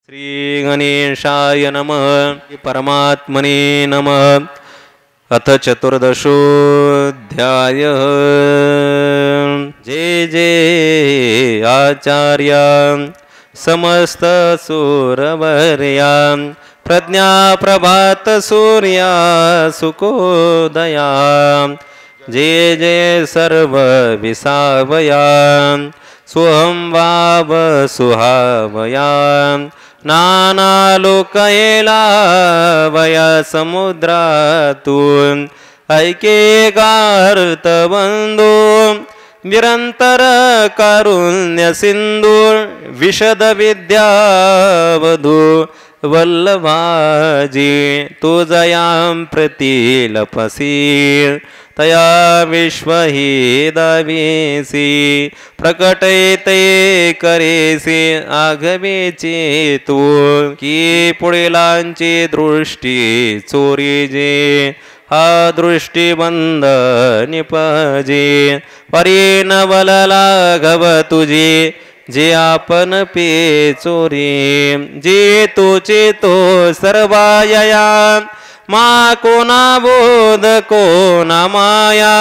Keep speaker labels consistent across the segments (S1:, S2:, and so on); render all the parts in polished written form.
S1: श्री गणेशाय नमः। परमात्मने नमः। अथ चतुर्दशोऽध्याय। जय जय आचार्य समस्त सुरवर्या प्रज्ञा प्रभात सूर्या सुकोदया। जय जय सर्व विसावया सोहं वाव सुहावया। नानालोकयेला वया समुद्रातून ऐकेकार्तबंधू निरंतर कारुण्य सिंधू विशद विद्यावधू वल्लभाजी तुझयां प्रतीलपसी तया विश्वहि दावीसी प्रकटयते करेसी आगवेची तू की पुढीलांची दृष्टी चोरी जे हा दृष्टीबंध निपजे परी न बलला घव तुझी जे आपण पे चोरी जे तुचे तो सर्वायया मा कोणा बोध कोणा माया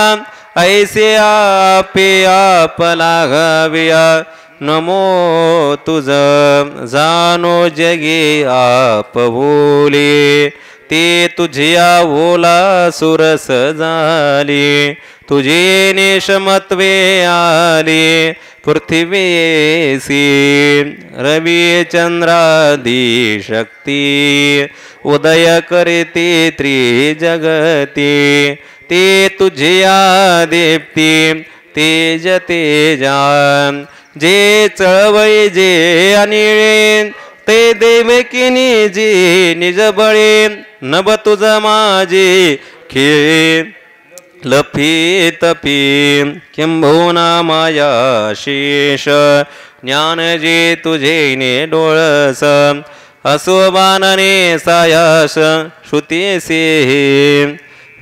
S1: ऐसे आपे आपला घाव्या नमो तुझ जानो जगे आप बोले ते तुझ्या बोला सुरस झाले तुझे नेशमत्वे आले पृथ्वीसी रवी चंद्रादी शक्ती उदय करते त्रिजगती ते तुझ्या दीप्ती तेज तेजा जे चळवळी जे अनिळे ते देवकिनी जी निज बळे नभ तुझ माझे खेळ लफितपी किंबहुना माया शेष ज्ञान जे तुझे ने डोळस असोबानने सायास श्रुतीसे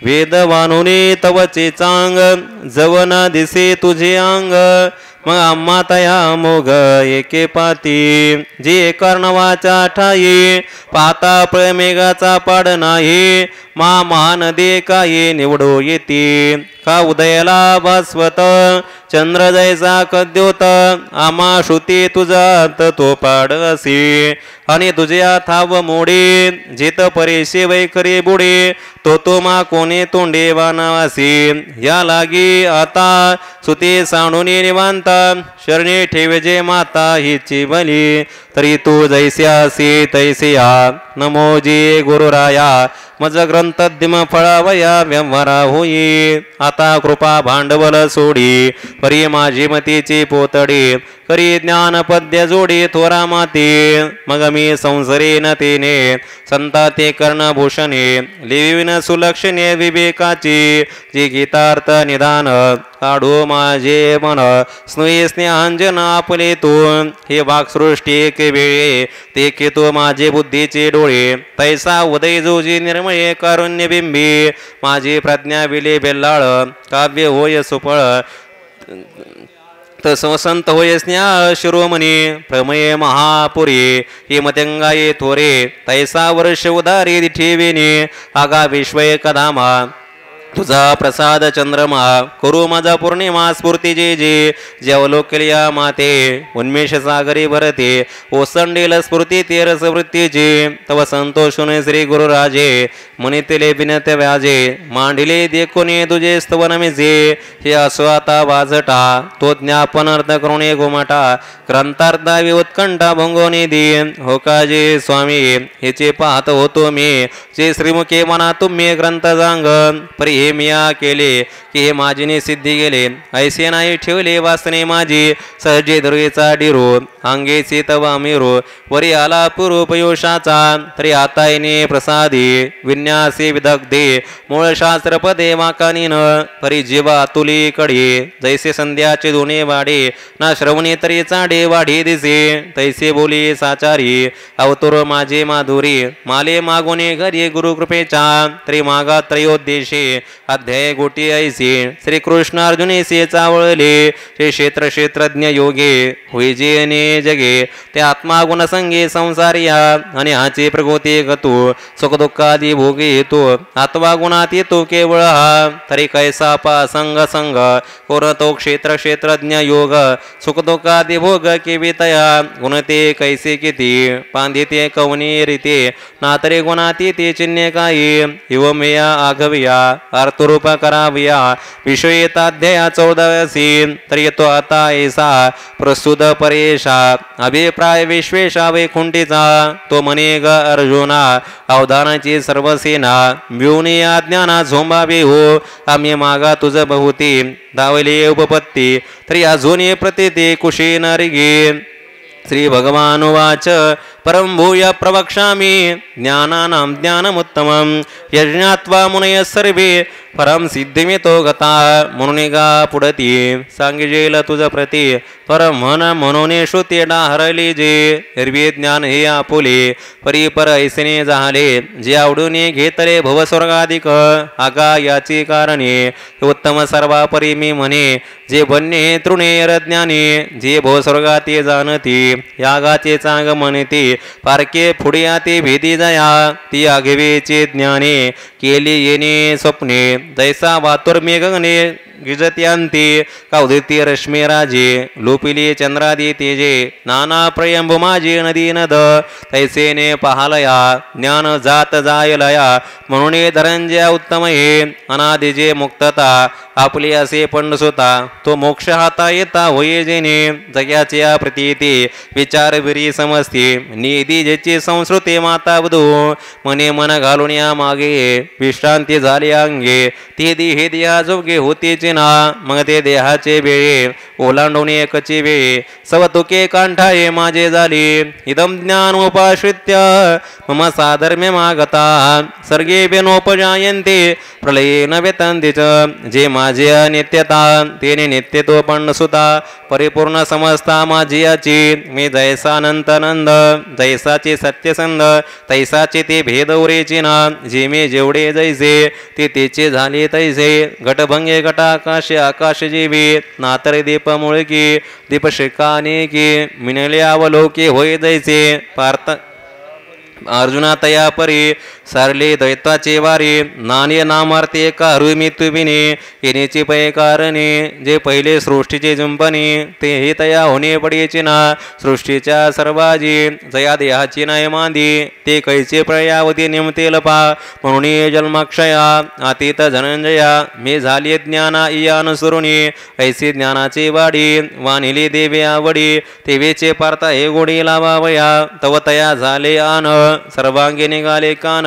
S1: वेदवानुने तवचे चांग जवन दिसे तुझे अंग मग आम्हा तया मोग एके पाती जे कर्णवाचा ठाई पाता प्रमेघाचा पाड नाही मा महानदी काही निवडो येते का उदयाला भास्वत चंद्र जैसा कद्योत आम्हा श्रुती तुझा तो पाड असे आणि तुझ्या थाव मोडे जित परेशे वैखरे बुडे तो मा कोणे तोंडे वानावासी या लागी आता सुते सांडूनी निवांता शरणे ठेवजे माता हिची बली तरी तू जैस्यासी तैसिया नमो जी गुरुराया मज ग्रंथद्यम फळावया व्यवहारा होई आता कृपा भांडवल सोडी परी माझी मतीची पोतडी करी ज्ञान पद्य जोडी थोरा माती मग मी संसरेन तेने संता ते कर्णभूषणे लिविन सुलक्षणे विवेकाची जी गीतार्थ निदान काढू माझे मन स्नेह स्नेहांजन आपले तू हे वाक्सृष्टी एक वेळे ते केतो माझे बुद्धीचे डोळे तैसा उदय जोजी निर्मळे कारुण्य बिंबी माझी प्रज्ञा विले बेल्लाळ काव्य होय सुफळ तसंत होय स्नेहा शिरोमणी प्रमये महापुरी हे मतंगाये थोरे तैसा वर्ष उदारी ठेविनी आगा विश्वय कधामा तुझा प्रसाद चंद्रमा करू माझा पौर्णिमा स्फूर्ती जे जे जेवलोकलिया माते उन्मेष सागरी भरते ओसंडेल स्फूर्ती तेरस वृत्तीची तव संतोषुन श्री गुरुराजे मुनितिले विनत व्याजे मांडिले देखोने तुझे स्तवनमिजे हे असो आता वाजटा तो ज्ञापन अर्थ करुणे घुमटा ग्रंथार्धावी उत्कंठा भंगोनी दी हो काजे स्वामी हेचे पाहत होतो मी जे श्रीमुखे मना तुम्ही ग्रंथ सांग परी हे मिया केले की हे माझीने सिद्धी गेले ऐसे नाही ठेवले वासने माझी सहजे दुर्गेचा डिरो अंगेची तव अमिरो वरी आला पुरुपयोषाचा तरी आता येणे प्रसादी विन्यासी विदग्धे मूळ शास्त्रपदे वाकानीन परी जीवा तुली कडे जैसे संध्याचे दोन्ही वाडे ना श्रवणी तरी चाडे वाढी दिसे तैसे बोली साचारी अवतुर माझे माधुरी माले मागोने घरी गुरुकृपेचा तरी मागा त्रयोद्देशे अध्याय गोटी ऐसी ऐसे श्रीकृष्ण अर्जुनेसे चावळले ते क्षेत्र क्षेत्रज्ञ योगे होई जेने जगे ते आत्मा गुणसंगे संसारिया आणि हाचे प्रगोते गतो सुख दुःखादी भोगे येतो आत्मा गुणात येतो केवळ हा तरी कैसा पा संग संग कोरतो क्षेत्र क्षेत्रज्ञ योग सुख दुःखादी भोग केवितया गुणते कैसे किती पांदिते कवनी रीते नातरे गुणाती ते चिन्हे काही इवमेया आघविया अर्थरूप कराविया विषयेताध्याया 14 तरी तो आता ऐसा प्रस्तुत परेशा अभिप्राय विश्वेशा वैकुंठीचा तो म्हणे ग अर्जुना अवधानाची सर्व सेना मिळून या ज्ञाना झोंबावे हो आम्ही मागा तुझ बहुती धावले उपपत्ती तरी अजून प्रतीते कुशी नरिगे श्री भगवानुवाच परम भूय प्रवक्ष्यामि ज्ञानानां ज्ञानमुत्तमं यज्ञात्वा मुनयः सर्वे परम सिद्धिमितो गता म्हणून गा पुढती सांगिजेल तुझ प्रती परम म्हणून श्रुती डाहरली जे हिरवी ज्ञान हे आपुले परी पर ऐसने झाले जे आवडून घेतले भवस्वर्गाधिक आगा याची कारणे उत्तम सर्वापरी मी म्हणे जे बन्ने तृणे रज्ञाने जे भवस्वर्गाते जाणती यागाचे चांग म्हणते पारके फुडिया ते भेदी जया ती आघवेचे ज्ञाने केली येणे स्वप्ने दैसा वातुर मेघने गिजत्यांती कौदिती रश्मी राजे लोपिली चंद्रादी तेजे नाना प्रयंभु माझी नदी नद तैसेने पाहालया ज्ञान जात जायलया म्हणून धनंजय उत्तम हे अनादिजे मुक्तता आपली असे पंडसुता तो मोक्ष हाता येता होये जेने जग्याच्या प्रतीती विचार विरी समजते निधी ज्याची संस्कृती माता वधू मने मन घालून या मागे विश्रांती झाली अंगे ते देहे देहा जोगे होते ना मग ते देहाचे वेळे ओलांडून एकची वेळे सवतुके कांठाये माझे झाले इदम ज्ञान उपाश्रित्य मम साधर्म्य मागता सर्गे बेनोपजायन्ते प्रलयेन व्यतन्तिच जे माझे अनित्यता तेने नित्यत्व पण सुता परिपूर्ण समजता माझी याची मी जैसानंत नंद जैसाचे सत्यसंद तैसाचे ते भेदवरेचे ना जे मी जेवढे जैसे ते तेचे झाले तैसे घटभंगे घटाकाशे आकाश जीवी नातर दीप मुळकी दीप शिकाने की मिनले अवलोके होय जैसे पार्थ अर्जुना तया परी सारले दैत्वाचे वारी नाणे नामार्थे का हरुमी तुबिने येण्याची पै कारणे जे पहिले सृष्टीचे जुंपणे ते हे तया होणे पडेचे ना सृष्टीच्या सर्वाजी जया देहाची नाही मांदी ते कैचे प्रयावती निमते लपा म्हणून जन्माक्षया अतीत धनंजया मी झाले ज्ञाना इया अनुसरुणी ऐसे ज्ञानाचे वाडी वानिली देवे आवडी तेवेचे पार्था हे गोडी लावावया तव तया झाले आन सर्वांगी निघाले कान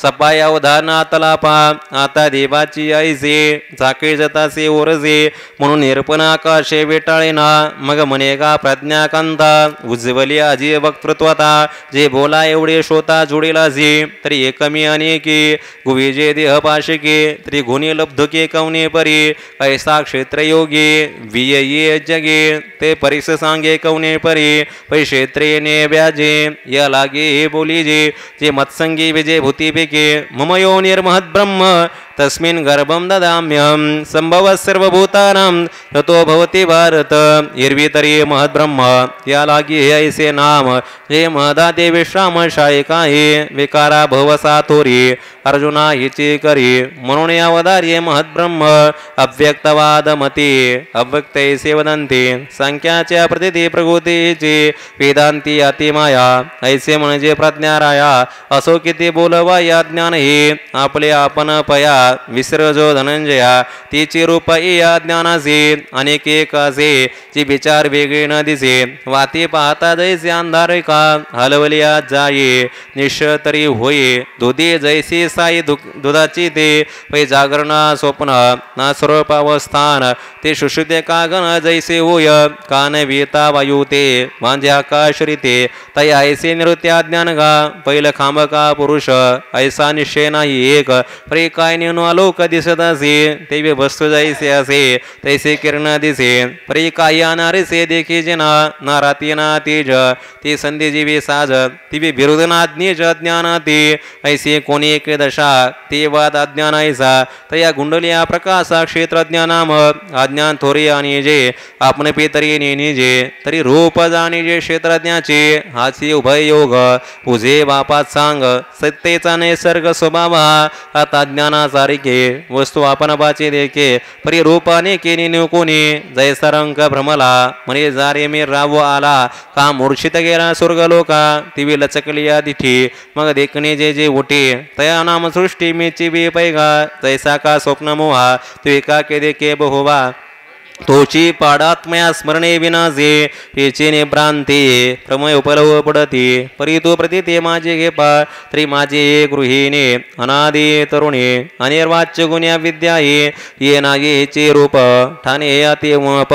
S1: सपाया उदाहरणा तलापा आता देवाची ऐसे झाके जतासे ओरसे म्हणून निरपण आकाशे वेटाळेना मग मनेगा प्रज्ञाकांता उज्ज्वली आजी वक्तृत्वता जे बोला एवढे श्रोता जुडेला जे तरी एकमी अनेकी गुविजे देह पाशिके तरी गुणी लब्धुके कवने परी ऐसा क्षेत्रयोगी विये जगे ते परिस सांगे कवने परी पै क्षेत्रेने व्याजे या लागे हे बोली जे मत्संगी विजय भूतिपिके मम योनिर्महद् ब्रह्म तस्मिन् गर्भं ददाम्यहं संभव सर्वभूतानां ततो भवति भारत इर्वी तरी महद्ब्रह्म या लागी हे ऐसे नाम जे महदाते विश्राम शायिका हे विकारा भवसा थोरी अर्जुना हिची करी म्हणून यावदार्ये महद्ब्रह्म अव्यक्तवाद मती अव्यक्तैसे वदन्ति संख्याच्या प्रतिती प्रकृतीची वेदांती अतिमाया ऐसे म्हणजे प्रज्ञाराया असो किती बोलवा या ज्ञान हे आपले आपण पया विसर जो धनंजया तिची रूप या ज्ञानाचे अनेक एकाचे जी विचार वेगळे न दिसे वाती पाहता जैसे अंधार का हलवलिया जाये निश्च तरी होये दुधी जैसे साई दुधाची ते पै जागरणा स्वप्न ना स्वरूपावस्थान ते शुश्रुते कागन जैसे होय कान वेता वायू ते वांजे आकाश रीते तै ऐसे नृत्या ज्ञान गा पैल खांब का पुरुष ऐसा निश्चय नाही एक परे काय जणू आलोक दिसत असे ते वस्तू जाईसे असे तैसे किरण दिसे परी काही अनारिसे देखीचे ना राती ना तेज ते संधी जीवी साज ती विरुद्ध ना ज्ञेज ज्ञान ते ऐसे कोणी एक दशा ते वाद अज्ञान ऐसा तया गुंडलिया प्रकाशा क्षेत्रज्ञानाम अज्ञान थोरी आणि जे आपण तरी निजे तरी रूप जाणी जे क्षेत्रज्ञाचे हाची उभय योग उजे बापात सांग सत्तेचा नैसर्ग स्वभाव आता ज्ञानासारिखे वस्तू आपण बाचे देखे परी रूपाने केनी कोणी जैसा रंग भ्रमला म्हणे जारे मी राव आला का मूर्छित गेला स्वर्ग लोका ती लचकली दिठी मग देखणे जे उठे तया नाम सृष्टी मेची बी पैगा जैसा का स्वप्न मोहा तू एका के देखे बहुवा तोची पाडात्मया स्मरणे विनाजे हेचे निभ्रांती प्रमय उपलव पडती परी तो प्रति ते माझे घे पा तरी माझे गृहिणी अनादि तरुणी अनिर्वाच्य गुण्या विद्या ये नागे हेचे रूप ठाणे अति मप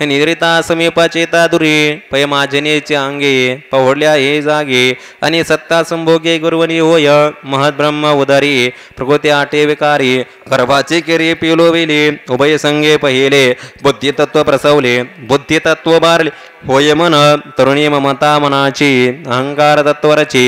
S1: निद्रिता समीप चेता दुरी पै माझनेचे अंगे पवडल्या हे जागे आणि सत्ता संभोगे गुरुवनी होय महत् ब्रह्म उदारी प्रकृती आटे विकारी गर्भाचे केरी पिलोविले उभय संगे पहिले बुद्धितत्व प्रसवले बुद्धितत्व बारले होय मन तरुणी ममता मनाची अहंकार तत्वरची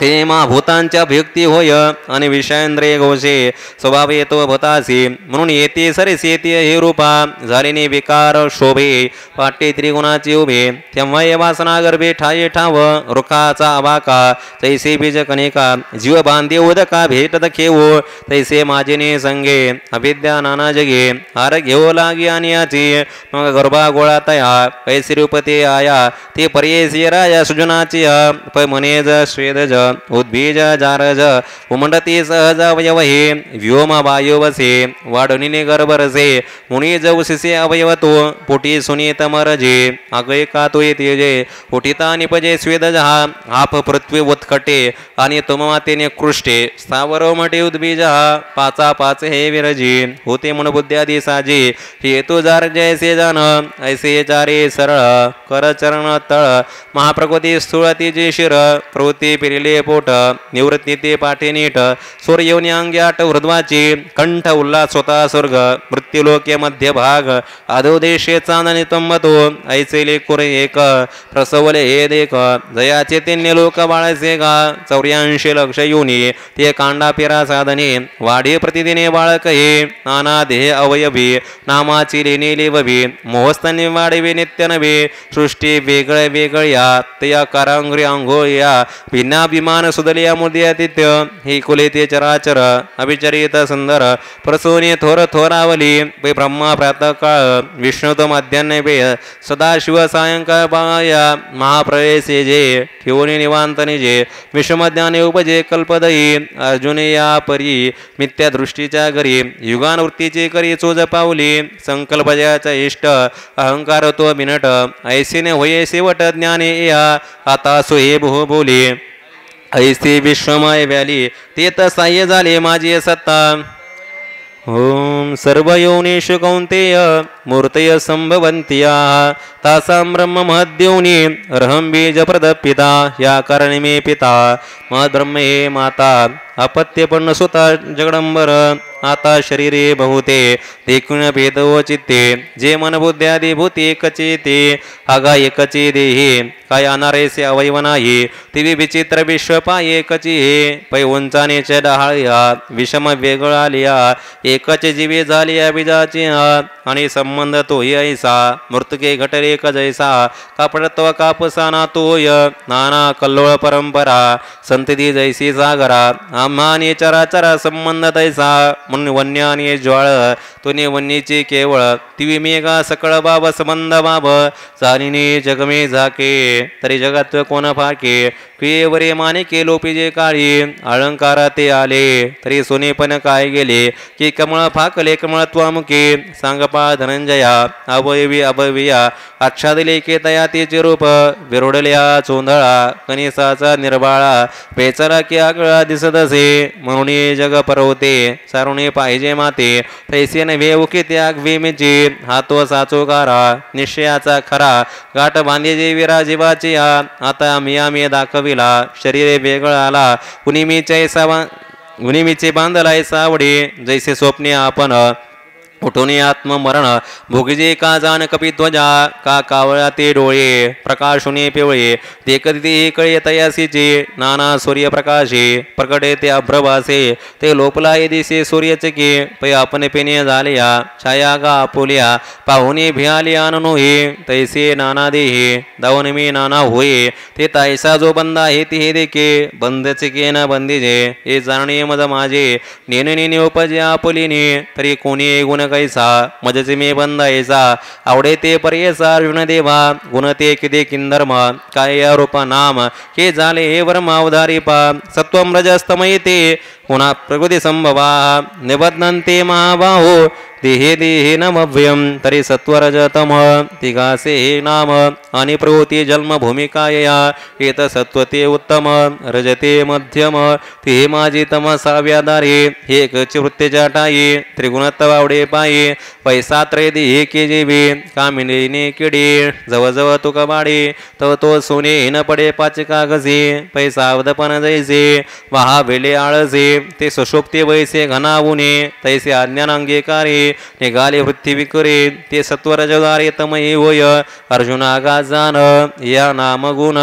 S1: ते मा भूतांच्या अभियुक्ती होय आणि विषयेंद्रिय घोषे स्वभाव येतो भूतासी म्हणून येते सरेस येते हे रूपा झालेने विकार शोभे पाटे त्रिगुणाचे उभे तेव्हा ये वासना गर्भे ठाये ठाव रुखाचा अबाका तैसे बीज कनिका जीव बांधे उदका भेटत खेवो तैसे माझेने संगे अविद्या नाना जगे हार घेऊ लागी आणि याची मग गर्भा गोळा तया कैसे रूपते आया ते पर्येसी राया सुजनाची पै मनेज श्वेदज उद्बीज जारज उमंडती सहज अवयव हे व्योम वायुवसे वाढणीने गर्भरसे मुनी जवसिसे अवयवतो पोटी सुनीत मरजे अगय का तो तेजे पोटिता निपजे स्वेदज आप पृथ्वी उत्कटे आणि तुममातेने कृष्टे स्थावर मटे उद्बीज पाचा पाच हे विरजी होते मन बुद्ध्यादी साजे हेतु जार जैसे जान ऐसे चारे सरळ कर चरण तळ महाप्रकृती स्थूळती जे शिर प्रवृत्ती पिरिले पोट निवृत्ती ते पाठे नीट सूर्यवनी अंगी आठ हृद्वाची कंठ उल्हास स्वतः स्वर्ग मृत्यूलोके मध्य भाग अधोदेशे चांदणी तंबतो ऐसे लेकुर एक प्रसवले हे देख जयाचे ते लोक बाळसे गा 84 लक्ष योनी ते कांडा पिरा साधने वाढे प्रतिदिने बाळक हे नाना देह अवयवी नामाची लेणी लेववी मोहस्तनी वाढवे नित्य नवे सृष्टी वेगळे वेगळ्या तया कारांगरी अंघोळ्या भिन्ना विमान सुदलिया मुद्यातिथ्य हे कुले ते चराचर अभिचरित सुंदर प्रसूनी थोर थोरावली पै ब्रह्मा प्रातःकाळ विष्णु तो मध्यान्ह पेय सदाशिव सायंकाळ पाया महाप्रवेशे जे ठेवणी निवांत निजे विश्वमज्ञाने उपजे कल्पदयी अर्जुन या परी मिथ्या दृष्टीच्या घरी युगानवृत्तीचे करी चोज पावली संकल्पजाचा इष्ट अहंकार तो बिनट ऐसेने होये शेवट ज्ञाने या आता सोये बहु बोले ऐसे विश्वमय व्याली ते तसाह्य झाले माझी सत्ता ओम सर्व योनिषु कौंतेय मूर्तय संभवंतिया तासां ब्रह्म महद्योनी अर्हं बीज प्रदपिता या कारणे मे पिता महद्ब्रह्म हे माता अपत्यपन्न सुता जगडंबर आता शरीरे बहुते देखून भेदव चित्ते जे मन बुद्ध्यादी भूती एकचे ते आगा एकचे देहे काय अनारेसे अवयव नाही ती विचित्र विश्व पाय एकची हे पै उंचाने डहाळ्या विषम वेगळालिया एकच जीवे झालिया बीजाची आणि संबंध तोही ऐसा मृतके घटले एक जैसा कापडत्व कापसा ना तोय नाना कल्लोळ परंपरा संतती जैसी सागरा आम्हाने चराचरा संबंध तैसा म्हणून वन्य आणि ज्वाळ तुने वन्यची केवळ ती मेघा सकळ बाब संबंध बाब चालिनी जगमे झाके तरी जगात कोण फाके केवरे माने के लोपीजे काळी अलंकार ते आले तरी सोनेपण काय गेले की कमळ फाकले कमळत्वामुखे सांगपा धनंजया अवयवी अभविया आच्छादिले के तया तेचे रूप विरोडल्या चोंधळा कनिसाचा निर्बाळा पेचला की आगळा दिसत असे म्हणून जग परवते सारुणे पाहिजे माते तैसे नव्हे उके त्याग वेमेचे हातो साचोकारा निश्चयाचा खरा गाठ बांधे जे विरा जीवाचे आता मिया मी दाखविला शरीरे वेगळा आला कुणी मी चैसा उनिमीचे बांधलाय सावडे जैसे स्वप्ने आपण उठून आत्ममरण भोगजे का जान कपिध्वजा का कावळा ते डोळे प्रकाशुने पिवळे ते कधी कळे तयासीचे नाना सूर्यप्रकाशे प्रकटे ते अभ्रभासे ते लोपलाय दिसे सूर्यचके पै आपण पेने झाल्या छाया गा आपुल्या पाहुणे भियाले अननोहे तैसे नाना देहे दावन मी नाना होय ते तैसा जो बंद आहे ते देखे बंदचके न बंदीजे हे जाणे मज माझे नेने उपजे आपुलीने तरी कोणी गुण कैसा मजचे मे बंदायचा आवडे ते पर्यसा अर्जुन देवा गुण ते किती किंधर्म काय रूप नाम हे झाले हे वर्म अवधारी पा सत्वम रजस्तमय ते पुन्हा प्रकृती संभवा निबध्नन्ते महाबाहो देहे देहे नमव्यम तरी सत्वरजतम तिघासे हे नाम आणि प्रवृत्ती जन्म भूमिकायया येत सत्वते उत्तम रजते मध्यम ते माझी तमसाव्यादारे हे एकच वृत्तेच्या टाये त्रिगुणत्वावडे पाये पैसा त्रय देहे के जेवे कामिनीने किडे जवळजवळ तुक बाडे तव तो सोने न पडे पाच कागजे पैसा अवधपण जैसे वाहा वेले आळसे ते सुषुप्ते वैसे घनावुने तैसे अज्ञान अंगीकारे निघाले वृत्ती विकरे ते सत्वरजदारे तमयी होय अर्जुना गा जाण या नाम गुण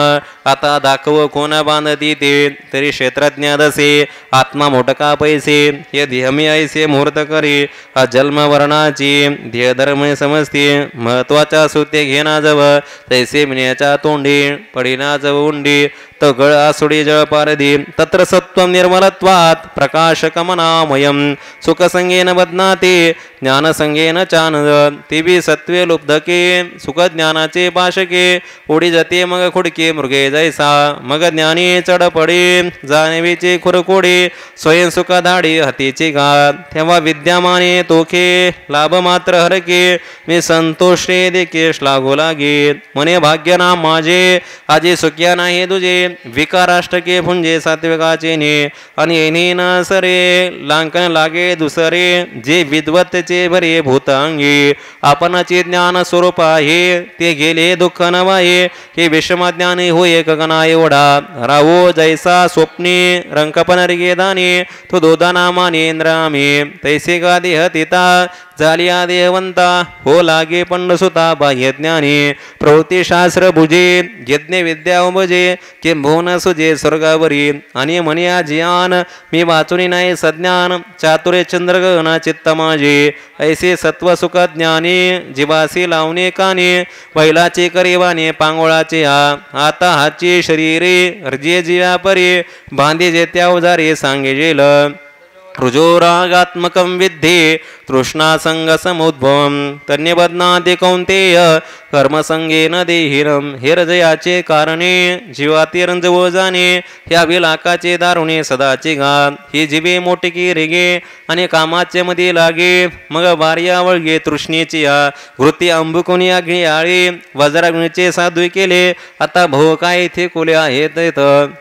S1: आता दाखव कोण बांधती ते तरी क्षेत्रज्ञ दसे आत्मा मोटका पैसे हे ध्यमी ऐसे मुहूर्त करे जन्म वर्णाची ध्येय धर्म समजते महत्वाच्या सुते घेना जव तैसे मिण्याच्या तोंडी पडिना जव उंडी तो गळ आसुडी जळ पारदी तत्र सत्व निर्मलत्वात प्रकाश कमनामयम सुखसंगेन बदनाते ज्ञानसंगेन चान ते बी सत्वे लुब्धके सुख ज्ञानाचे पाशके उडी जाते मग खुडके मृगे जैसा मग ज्ञानी चढ पडे जाणवीचे खुरकोडे स्वयं सुख धाडी हातीचे घात तेव्हा विद्यमाने तोखे लाभ मात्र हरके मी संतोषे देखे श्लाघू लागे मने भाग्य ना माझे आजी सुख्या नाही तुझे विकाराष्टके भुंजे सात्विकाचे ने आणि येणे न सरे लांकन लागे दुसरे जे विद्वत्तेचे भरे भूतांगी आपणाचे ज्ञान स्वरूप आहे ते गेले दुःख नवाये हे विषमज्ञानी होय गगना एवढा राहो जैसा स्वप्ने रंकपन रिगेदाने तो दोदानामानेंद्रामे तैसे गा देह तिता झालिया देहवंता हो लागे पंडसुता बाह्यज्ञानी प्रवृत्तीशास्त्र भुजे यज्ञ विद्या उमजे किंभोन सुजे स्वर्गावरी आणि म्हणे ज्ञान मी वाचुनी नाही सज्ञान चातुर्य चंद्रगना चित्त माझे ऐसे सत्व सुख ज्ञानी जीवासी लावणे काने बैलाचे करेवाने पांगोळाचे आता हाची शरीरे अर्जे जीवा परे बांधे जेत्या उजारे सांगे जेल रुजोरागात्मकं विद्धे तृष्णासंगसमुद्भवं तन्यबध्नाति कौन्तेय कर्मसंगेन देहिरं हे हृदयाचे कारणे जीवातिरंजवळ जाणे ह्या विलाकाचे दारुणे सदाचे घात ही जिबे मोठकी रेगे आणि कामाचे मध्ये लागे मग बार्या वळगे तृष्णेची वृत्ती अंबुकोनी आगळी आळे वज्राग्नीचे साधू केले आता भो काय इथे कोले आहेत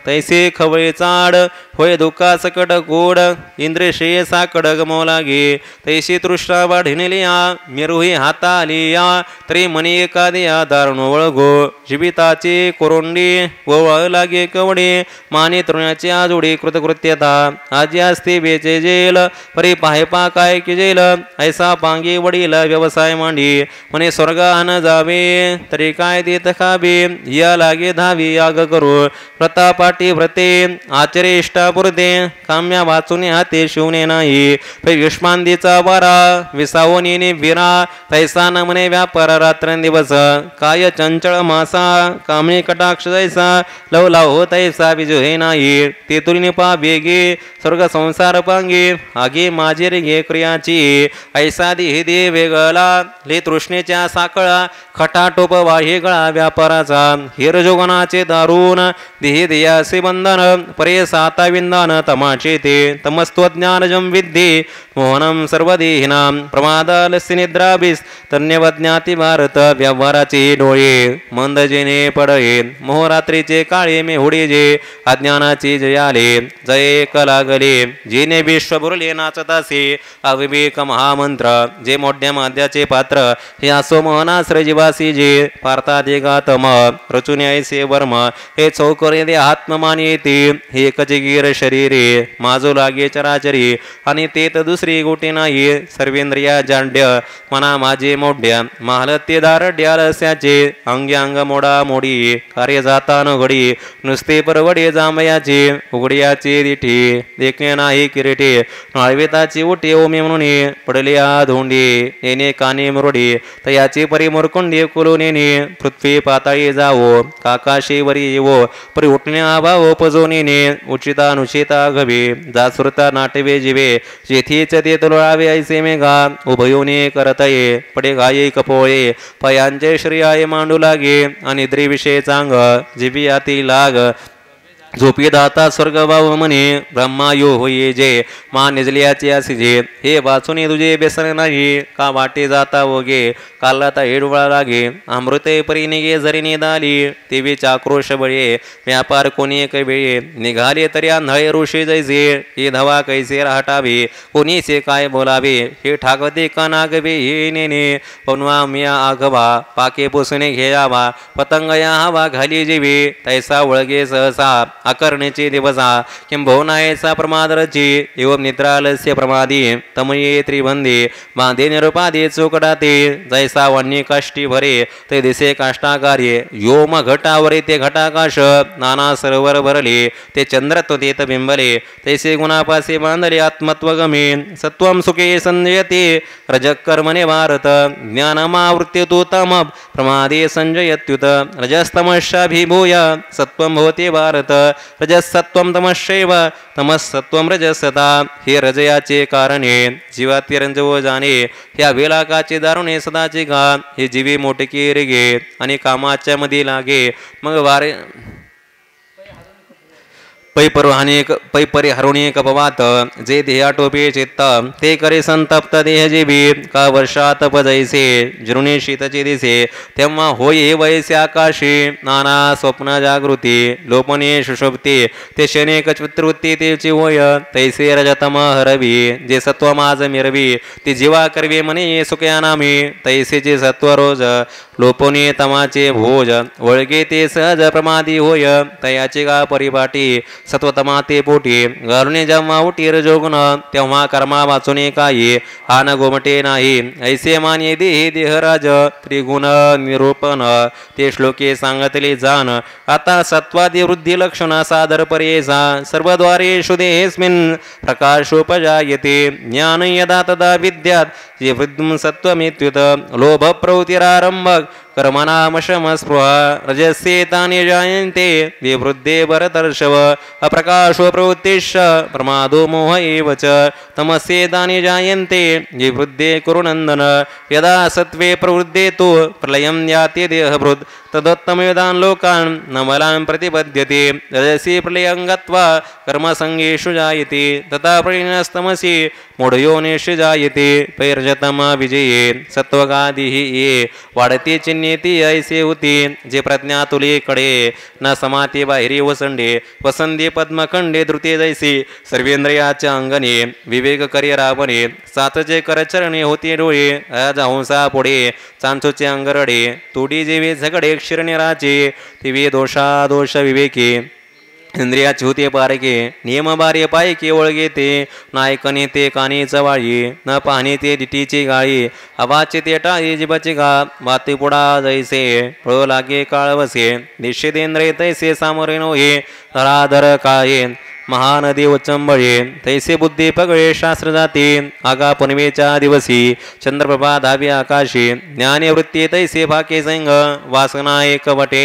S1: तैसे खवळे चाड होय दुःखा सकट गोड इंद्रिय साकड गमव लागे तैसे तृष्णा वाढिनलिया मिरुही हाता आलिया तरी मनी एखाद्या दारुण वळगो जीविताचे कोरोंडी वळ लागे कवडे माने तरुणाचे आजोडी कृतकृत्यता आजी असते बेचे जेल परी पाहेपा काय की जेल ऐसा पांगी वडील व्यवसाय मांडी म्हणे स्वर्गान जावे तरी काय देत खावे या लागे धावी याग करू प्रतापाटी व्रते आचरे इष्टापुरते काम्या वाचून हाते शिवणे नाही युष्मांदीचा वारा विसावोनी विरा तैसा न म्हणे व्यापार रात्रंदिवस काय चंचळ मासा कामणी कटाक्ष जैसा लव लाव हो तैसा बिजू हे नाही तेतुरी पा बेगे स्वर्ग संसार पांगे आगे माझे रे घे क्रियाची ऐसा देह दे वेगळा ले तृष्णेच्या साकळा खटाटोप वाहे गळा व्यापाराचा हिरजोगनाचे दारुण देह देयासे बंधन परे साता विंदान तमाचे ते तमस्त्वज्ञानजम विद्ये मोहनम सर्वदे हिनाम प्रमादालस्य निद्राभिस तन्यवज्ञाती भारत व्यवहाराचे डोळे मंद जेने पडये मोहरात्रीचे काळे मेहुडे जे अज्ञानाचे जयाले जय कलागले जेने विश्व बुरले नाचतासे अविवेक महामंत्र जे मोठ्या माद्याचे पात्र हे असो मोहनाश्र जीवासी जे पार्थादे गातम रचून ऐसे वर्म हे चौकरे दे आत्ममान येते हे कचगीर शरीरे माझो लागे चराचरी आणि तेत दुसरी गोटी नाही सर्वेंद्रिया जाड्य मना माझे मोढ्या महालत्य दारड्य आलस्याचे अंगी अंग मोडा मोडी कार्य जाता न घडी नुसते परवडे जांभयाचे उघड्याचे दिठी देखणे नाही किरीटे नाळवेताची उठे ओमे म्हणून पडले आ धोंडी येणे काने मुरडी तयाची परी मुरकुंडी कुलोनेने पृथ्वी पाताळी जावो काकाशेवरी येवो परी उठणे आभाव पजोनेने उचिता नुचिता घवे जासुरता नाटवे जिवे जेथीच ते तुळावे ऐसे मेघा उभयोने करतये पडे घाये कपोळे पयांचे श्रियाय मांडू लागे आणि द्रिविषय चांग जिबी आती लाग झोपी दाता स्वर्ग भाव म्हणे ब्रह्मायो होये जे मा निजलियाचे असिजे हे वाचुनी तुझे बेसन नाही का वाटे जाता वगे कालाता हेडवळा लागे अमृते परी निगे जरी निदाली तेवी चाक्रोश बळे व्यापार कोणी एक वेळे निघाले तरी आंधळे ऋषी जैसे हे धवा कैसे राहटावे कोणीसे काय बोलावे हे ठाकते का नागवे हे नेने पनवा मिया आघवा पाके पुसणे घ्यावा पतंग या हवा घाली जेवे तैसा वळगे सहसा अकर्णेचे दिवसा किंभोनायचा प्रमादरची एवं निद्रालस्य प्रमादी तमये त्रिबंधे बांधे निरुपादे चोकडाते जैसा वन्य काष्टी भरे ते दिसे काष्टाकार्ये योम घटावरे ते घटाकाश नाना सरोवर भरले ते चंद्रत्व तेत बिंबले तैसे गुणापासे बांधले आत्मत्व गमे सत्वम सुखे संजयते रजकर्मणे भारत ज्ञानमावृत्य तु तम प्रमादे संजयत्युत रजस्तमशाभिभूय सत्वम भवते भारत रजसत्वम तमश्चैव तमसत्वम रजसता हे रजयाचे कारणे जीवाती रंजव जाणे ह्या वेलाकाचे दारुणे सदाचे गा हे जीवी मोठके रेगे आणि कामाच्या मध्ये लागे मग वारे पै परी हरुणी कपवात जे देहा टोपे चित्त ते करे संतप्त देह जीवी का वर्षात पजैसे जृणी शीतचे दिसे तेव्हा होय वैसे आकाशी नाना स्वप्न जागृती लोपने सुषुप्ती ते शनेक चित्रवृत्ती तेची होय तैसे रजतम हरवी जे सत्व माज मिरवी ती जीवा करवे मने सुखया नामी तैसेचे सत्व रोज लोपने तमाचे भोज वळगे ते सहज प्रमादी होय तयाचे गा परिपाटी सत्वतमा ते पोटी घरुणे जेव्हा उटीर जोगन तेव्हा कर्मा वाचुने काही हा न गोमटे नाही ऐसे माने देहे देहराज त्रिगुण निरूपण ते श्लोके सांगतले जाण आता सत्वादी वृद्धी लक्षण सादर परेसा सर्वद्वारेषु देहेस्मिन् प्रकाशोपजायते ज्ञान यदा तदा विद्यात् जे वृद्धं सत्वमित्युत लोभ प्रवृत्तिरारंभक कर्मणामशमस्पृहा रजस्येतानि जायन्ते विवृद्धे भरतर्षव अप्रकाशो प्रवृत्तिश्च प्रमादो मोह एव च तमस्येतानि जायन्ते विवृद्धे कुरुनन्दन यदा सत्वे प्रवृद्धे तु प्रलयं याति देहभृत् तदोत्तमवेदान् लोकान् नमलान् प्रतिपद्यते रजसि प्रलयं गत्वा कर्मसङ्गेषु जायते तथा प्रलीनस्तमसि मूढयोनिषु जायते पैर्जतम विजये सत्वगादिः ये वाढते चिन्नेती ऐसे होती जे प्रज्ञा तुलीकडे न समाती बाहेरी वसंडे वसंदे पद्मखंडे धृते जैसे सर्वेंद्रियाच्या अंगणे विवेक करी रावणे सातचे करचरणे होते डोळे हंसा पुढे चांचूचे अंगरडे तोडी जेवे झगडे क्षीरनिराचे तिवे दोषा दोष विवेकी इंद्रियाची होते पारके नियम बारे पाय केवळ घेते नायकने ते कानी चवाळी न पाहणे ते दिटीची गाळी आवाचे ते टाळी जिबाची गा बाती पुढा जैसे पळो लागे काळवसे निश्चितेंद्रे तैसे सामोरे नोहे धराधर काळे महानदी उच्चंबळे तैसे बुद्धी पगळे शास्त्र जाते आगा पुनवेच्या दिवसी चंद्रप्रभा धावी आकाशी ज्ञानवृत्ती तैसे फाके संग वासना एकवटे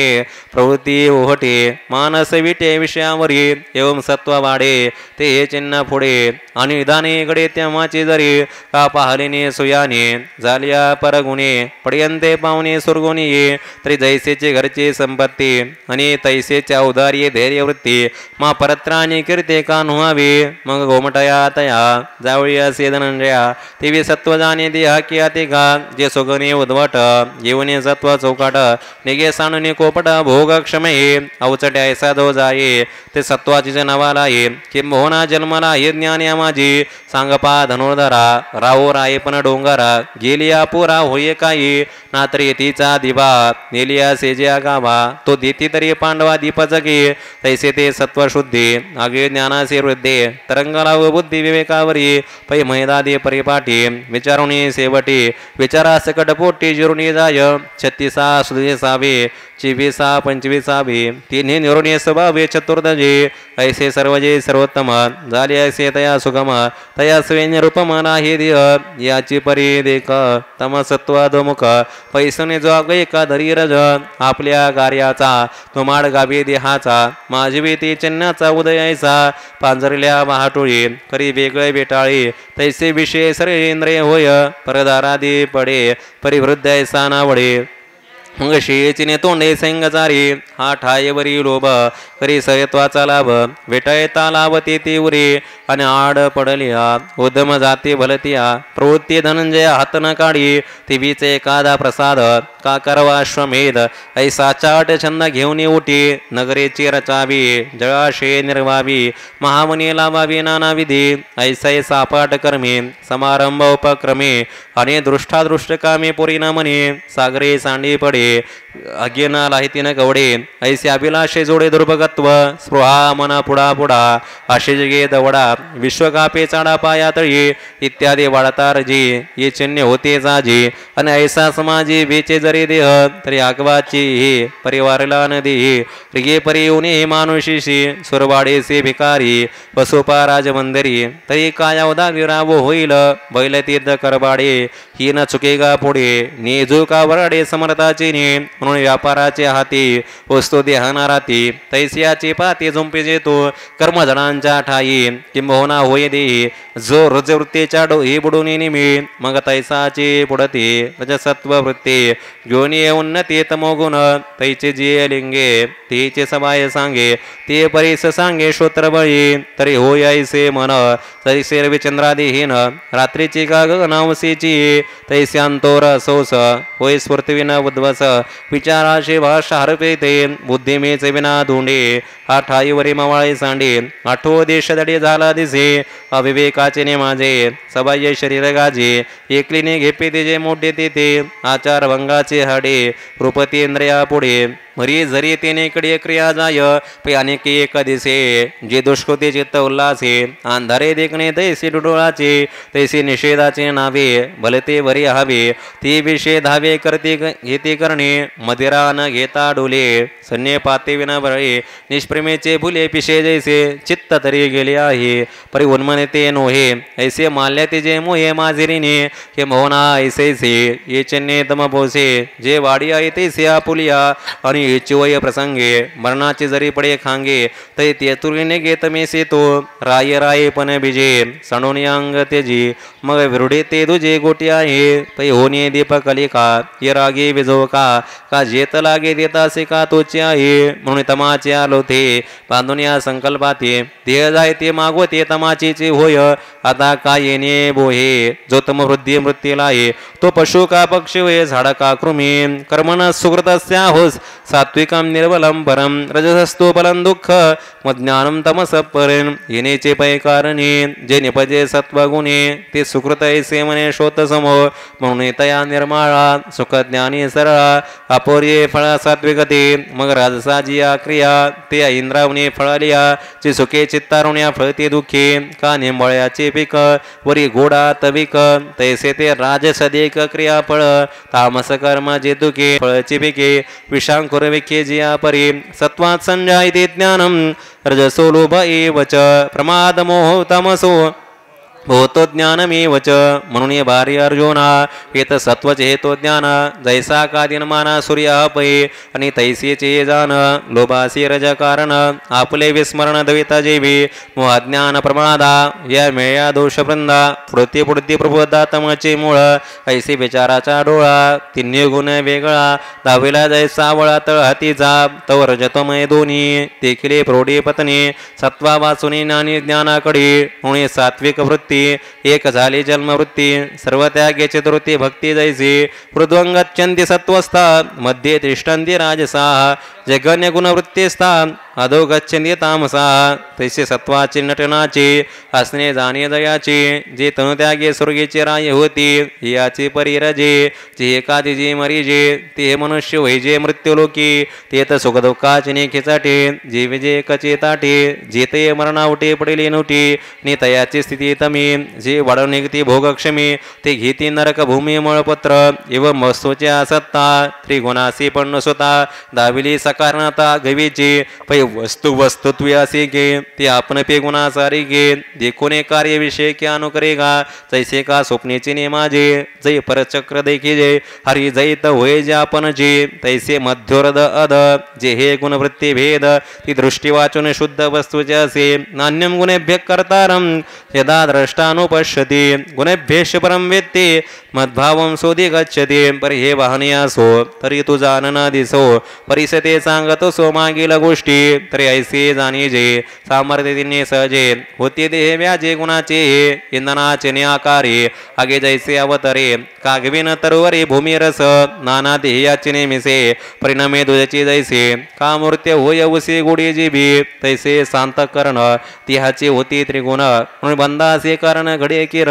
S1: प्रवृत्ती ओहटे मानस विटे विषयावरी एवं सत्व वाढे ते चिन्ह पुढे आणि निदाने गडे तेव्हाचे जरी का पाहलेने सुयाने झाल्या परगुणे पड्यंते पाहुणे सुरगुणी ये तरी जैसेचे घरचे संपत्ती आणि तैसेच्या उदारी धैर्यवृत्ती मा परत्राणी फिरते का नुहावे मग गोमटया तया जावळी असे धनंजया तेवी सत्व जाणे देहा की अति का जे सुगणे उद्भट येऊने सत्व चौकाट निगे साणुने कोपट भोग क्षमये अवचटे ऐसा दो जाये ते सत्वाची नावाला ये किंबहुना जन्मला ये ज्ञान माझी सांगपा धनुर्धरा राहो राये पण डोंगरा गेलिया पुरा होये काही नात्री तिचा दिवा नेलिया सेजिया गावा तो देती तरी पांडवा दीपचके तैसे ते सत्वशुद्धी आगे ज्ञानासे वृद्धे तरंगला व बुद्धी विवेकावरी पै मैदादी परिपाठी विचारुणी सेवटी विचारा सकट पोटी जिरुणी जाय 36 सुदेसावे 24 25 तिन्ही निरुणी स्वभावे चतुर्दजे ऐसे सर्वजे सर्वोत्तम झाले ऐसे तया सुगम तया स्वेन रूपम नाही देह याची परी देख तम सत्वादमुख पैसने जो का धरी रज आपल्या कार्याचा तुमाड गावी देहाचा माझी ती चिन्हाचा उदयाचा पांजरल्या महाटोळी करी वेगळे बेटाळी तैसे विषय सर्वेंद्रिय होय परदारादी पडे परिवृद्ध ऐसा नावडे मग शेचिने तोंडे संगचारी हा ठायवरी लोभ करी सयत्वाचा लाभ वेटायता लाभते ती उरी आणि आड पडलिया उद्यम जाती भलतिया प्रवृत्ती धनंजय हात न काढी तिवीचे एखादा प्रसाद का करवा अश्वमेध ऐसा चाट छंद घेऊन उठी नगरेची रचावी जळाशे निर्वावी महामनी लावावी नाना विधी ऐसे सापाट कर्मे समारंभ उपक्रमे आणि दृष्टादृष्ट कामे पुरी न म्हणे सागरे सांडी पडे अज्ञाना लाहितीन कवडे ऐसे अभिलाषे जोडे दुर्भगत्व स्पृहा मना पुढा पुढा आशे जगे दवडा विश्वकापे चाडा पाया तळी इत्यादी वाढता रजी ये चिन्ह होते जाजी आणि ऐसा समाजी वेचे जरी देह तरी आगवाची ही परिवारला नदी रिगे परी उने मानुषीशी सुरवाडेसे भिकारी वसोपा राजमंदिरी तरी काया उदागिराव होईल बैल तीर्थ करबाडे ही न चुकेगा पुढे नेजू का वराडे समर्थाची ने म्हणून व्यापाराचे हाती वस्तू देहाना राती तैसियाची पाती झुंपे जेतो कर्मजणांच्या ठाई किंबहुना होय देही जो रजवृत्तीच्या डोही बुडून निमी मग तैसाची पुढती रजसत्व वृत्ती योनी उन्नती तमोगुण तैचे जे लिंगे तीचे सबाय सांगे ते परीस सांगे श्रोत्र बळी तरी होय ऐसे मन तैसे रविचंद्रादिहीन रात्रीची का गगनावसीची तैसे अंतोर सोस होय स्फूर्तीविना उद्वस विचाराशी भाषा हरपेते बुद्धिमेचे विना धोंडे हा ठाईवरी मवाळे सांडे आठवो देश दडी झाला दिसे अविवेकाचे ने माझे सबाह्य शरीर गाजे एकलीने घेपे तिचे मोठे तेथे आचार भंगाचे हाडे रूपतेंद्रिया पुढे मरी झरी तेने कडे क्रिया जाय पे अनेक एक दिसे जे दुष्कृती चित्त उल्हासे अंधारे देखणे तैसे डुडोळाचे तैसे निषेधाचे नावे भलते वरी हवे ती विषय धावे करते घेते करणे मदिरा न घेता डोले सन्ने पाते विना बळे निष्प्रेमेचे फुले पिशे जैसे चित्त तरी गेले आहे परी उन्मनते नोहे ऐसे माल्याते जे मोहे माजिरीने हे मोहना ऐसे ये चेन्ने तम पोसे जे वाडी आहे तैसे आपुलिया आणि चिवय प्रसंगे मरणाचे जरी पडे खांगे तै तेतुरीने घेत मेसे तो राय राय पण बिजे सणोनी अंग तेजी मग विरुडे ते दुजे गोटी आहे पै होणे दीपकलिका ये रागे विजो का जेत लागे देतासे का तोचे आहे म्हणून तमाचे आलो ते बांधून या संकल्पाते देह जाय ते मागवते तमाचेचे होय आता का येणे बोहे जो तम वृद्धी मृत्यूला आहे तो पशु का पक्षी होय झाड का कृमी कर्मण सुकृतस्या होस सात्विकम निर्बलम परम रजसस्तु फलं दुःख मज्ञानम तमस परेन येनेचे पै कारणे जे निपजे सत्वगुणे ते सुकृत ऐसे मने शोत समो म्हणून तया निर्माळा सुख ज्ञानी सरळा अपोर्ये फळा सात्विकते मग राजसाजी क्रिया ते इंद्रावने फळालिया चे सुखे चित्तारुण्या फळते दुःखे का निंबळ्याचे पीक वरी गोडा तविक तैसे ते राजसदेक क्रिया फळ तामस कर्म जे दुखे फळचे पिके विषांकुर विखे जिया परी सत्वात संजायते ज्ञानम रजसो लोभ एव च प्रमाद मोह तमसो भूतो ज्ञानमेव च म्हणून ये भारी अर्जुना येत सत्वच हेतो ज्ञान जैसा का दिनमाना सूर्य पै आणि तैसेचे जान लोभासी रज कारण आपले विस्मरण दविता जेवी मोहाज्ञान प्रमादा या मेळ्या दोष वृंदा पुढती पुढती प्रबोधा तमचे मूळ ऐसे विचाराचा डोळा तिन्ही गुण वेगळा दहावीला जैसा वळा तळ हातीचा तव रजतमय दोन्ही देखील प्रौढी पत्नी सत्वा वाचुनी ज्ञानी ज्ञानाकडे होणे सात्विक वृत्ती एक झाली जन्मवृत्ती सर्व त्यागेचे वृत्ती भक्ती जैसी पृथ्वंगच्छन्ति सत्वस्था मध्ये तिष्ठन्ति राजसाः जगन्य गुणवृत्तीस्था अधो गच्छन्ति तामसाः तैसे सत्वाचे नटनाचे असणे जाणे दयाचे जे तनुत्यागे स्वर्गीचे राय होती याची परिरजे जे एकादी जे मरीजे ते मनुष्य वैजे मृत्यूलोकी ते तर सुखदुःखाचे नेखेचाटे जे विजय कचे ताटे जे ते मरणावटे पडेले नोटी नि तयाची स्थिती तमी जे वाढवून निघती भोगक्षमी ते घेती नरक भूमी मळपत्र एवं वस्तूचे असत्ता त्रिगुणासी पण स्वतः दाविली सकारणता गवीची पै वस्तु वस्तुत्व असे गे ते आपण पे गुणा सारी गे देखोने कार्य विषय क्या अनुकरेगा जैसे का स्वप्नेचे नेमाजे जै परचक्र देखी जे हरी जैत होय जे आपण जे तैसे मध्योरद अद जे हे गुणवृत्ती भेद ती दृष्टी वाचून शुद्ध वस्तूचे असे नान्यम गुणेभ्य कर्तारम यदा द्रष्टानुपश्यति गुणेभ्येष परम वेत्ते मद्भावं सोदी गच्छति परि हे वाहनियासो तरी तू जानना दिसो परिसते सांगतो सो मागील गोष्टी तरी ऐसे जाणी जे सामर्थ्य तिने सहजे होते देह व्याजे गुणाचे इंधनाचे न्याकारे आगे जैसे अवतरे कागविन तरुवरे भूमिरस नाना देहाचे नेमिसे परिणामे दुजची जैसे का मूर्त्य होय उसे गोडी जीबी तैसे शांत करण तिहाचे होती त्रिगुण म्हणून बंदासे कारण घडे किर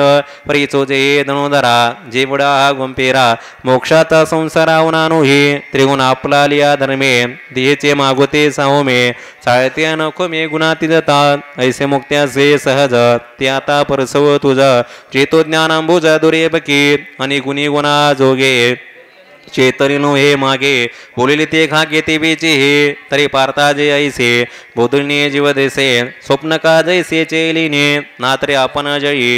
S1: परी चोजे दणोदरा जे बुडा गुंपेरा मोक्षाचा संसारा उनानुही त्रिगुण आपला लिया धर्मे देहचे मागुते साहोमे चाळते नको मे गुणाती जातात ऐसे मुक्त्याचे सहज ते आता परसव तुझ चेतो ज्ञानांबुज दुरे बकी आणि गुणी गुणा जोगे चेतरिनो हे मागे बोलिले ते खाके ते बेचे हे तरी पारता जे ऐसे बोधुने जीव देसे स्वप्न का जैसे चेलिने नात्रे आपण जळी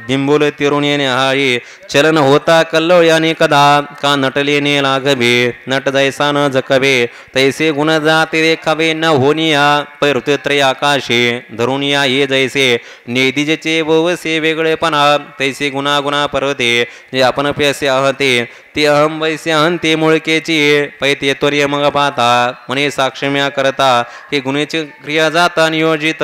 S1: बिंबोले तिरुणे हाळी चलन होता कल्लोळ याने कदा का नटलेने लागवे नट जैसा न जकवे तैसे गुण जाते रेखावे न होनिया पैऋतुत्रय आकाशे धरुनिया ये जैसे नेदिजेचे वसे वेगळेपणा तैसे गुणा गुणा पर्वते जे आपण पैसे आहते ते अहम वैसे अहंते मुळकेची पैते त्वर्य मग पाहता म्हणे साक्षम्या करता हे गुणेची क्रिया जाता नियोजित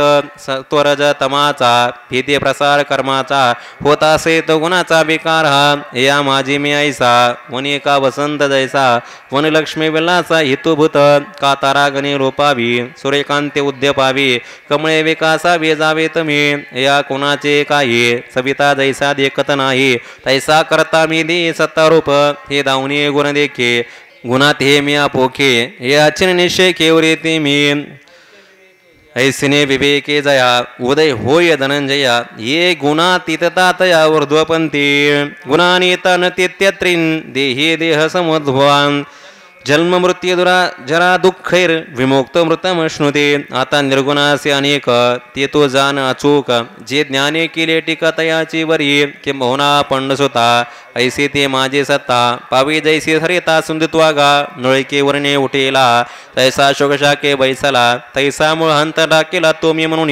S1: त्वरज तमाचा भीती प्रसार कर्माचा होता असे तो गुणाचा विकार हा या माझी मी ऐसा वने का वसंत जैसा वनलक्ष्मी विलासा हेतुभूत का तारागणे रोपावी सूर्यकांते उद्यपावी कमळे विकासावे जावे तमी या कोणाचे काही सविता जैसा देखत नाही तैसा करता मी दे सत्तारूप हे दावणी गुण देखे गुणात हे मी आपोखे हे अचिन निश्चय केवरे ते मी ऐसिने विवेके जया उदय होय धनंजया ये गुणातीतता तया ऊर्ध्वपंथी गुणानीतन तित्यत्रिन देही देह समुद्भवान जन्म मृत्यू जरा दुःखैर विमुक्त मृतमश्नुते आता निर्गुणासे अनेक ते तो जाण अचूक जे ज्ञाने केले टीका तयाची वरी किंबहुना पंडसुता ऐसे ते माझे सत्ता पावी जैसे हरिता सुंदत्वागा नळके वर्णे उठेला तैसा शोकशाके बैसला तैसा मूळ हंत टाकेला तो मी म्हणून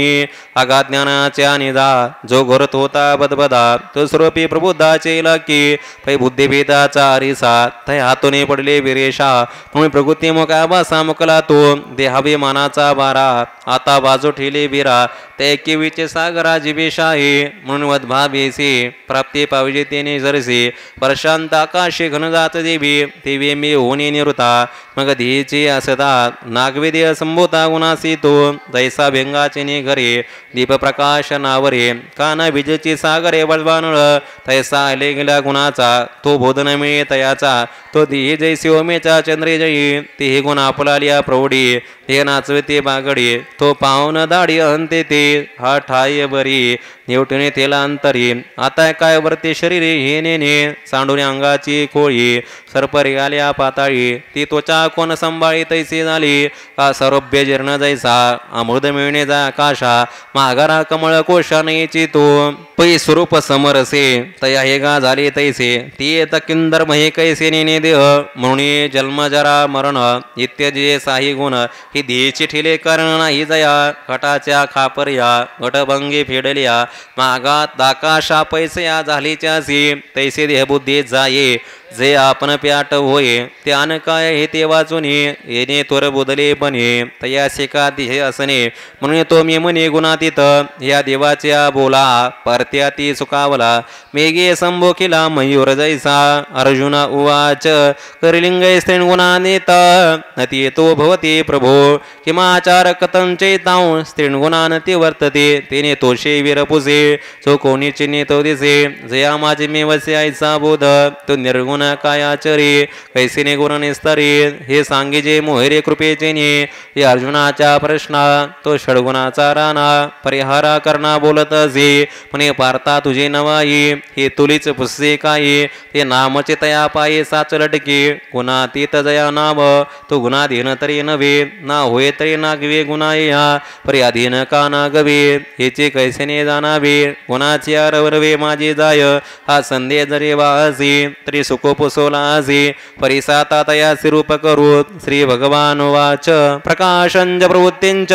S1: आगा ज्ञानाच्या निदा जो घोरत होता बदबदा तो स्वरूपी प्रबुद्धाचे इलाकी पै बुद्धिभेदाचा अरिसा तै हातोने पडले विरेशा म्हणून प्रकृती मोकाबा सामुकला तो देहाभिमानाचा बारा आता बाजू ठेले बिरा ते केवीचे सागरा जिबेशाही म्हणून वदभाबेसी प्राप्ती पाविजे तेने जरसे प्रशांत आकाशे घनजात देवी ते मी होणे निवृता मग ध्येयचे असता नागवेदे संभूता गुणासी तो दैसा भेंगाचे ने घरे दीपप्रकाश नावरे काना विजेची सागरे बळवानळ तैसा आले गेल्या गुणाचा तो बोधन मिळे तयाचा तो ध्येय जैसे ओमेचा चंद्रे जयी ते हे गुण आपला लिया प्रौढी हे नाचवे ते बागडी तो पावन दाढी अंते ते हा ठाय बरी निवटणे तेला अंतरी आता काय वरते शरीरे हे नेने सांडून अंगाची खोळी सरपरी आल्या पाताळी ती त्वचा कोण संभाळी तैसे झाली का सौरभ्य जीर्ण जैसा अमृत मिळणे जा आकाशा माघारा कमळ कोशा नयची तो पै स्वरूप समरसे तया हे गा झाले तैसे ती येत किंदर महे कैसे नेने देह म्हणून जन्म जरा मरण इत्यादी साही गुण ही देची ठेले कारण नाही जया घटाच्या खापर्या घटभंगी फेडल्या मागात दाकाशा पैसया झालीच्या तैसे देहबुद्धी जाये जे आपण प्याट होय ते अन काय हे ते वाचून येणे त्वर बुदले बने तयासे का देह असणे म्हणून तो मी म्हणे गुणातीत या देवाच्या बोला परत्याती सुखावला मेघे संभोखिला मयूर जैसा अर्जुन उवाच करलिंग स्त्रीण गुणानेत नती तो भवती प्रभो किमाचार कथं चैतां स्त्रीण गुणानती वर्तते तेने तोषे वीरपुसे जो कोणी चिन्हे तो दिसे जया माझे मे वसे आईचा बोध तो निर्गुण काय आचरी कैसेने गुण निस्तरी हे सांगीजे मोहरे कृपेचे ने हे अर्जुनाच्या प्रश्ना तो षडगुणाचा राणा परिहारा करना बोलत असे म्हणे पार्था तुझे नवाई हे तुलीच पुस्से काही ते नामचे तया पाये साच लटके गुणातीत जया नाम तो गुणाधीन तरी नव्हे ना होय तरी ना गवे गुणा या परी अधीन का ना गवे हेचे कैसेने जाणावे गुणाची रवरवे माझे जाय हा संदेह जरी वासी तरी सुख पुसोला असे परिसाता तयासी रूप करू श्री भगवान वाच प्रकाशंच प्रवृत्तींच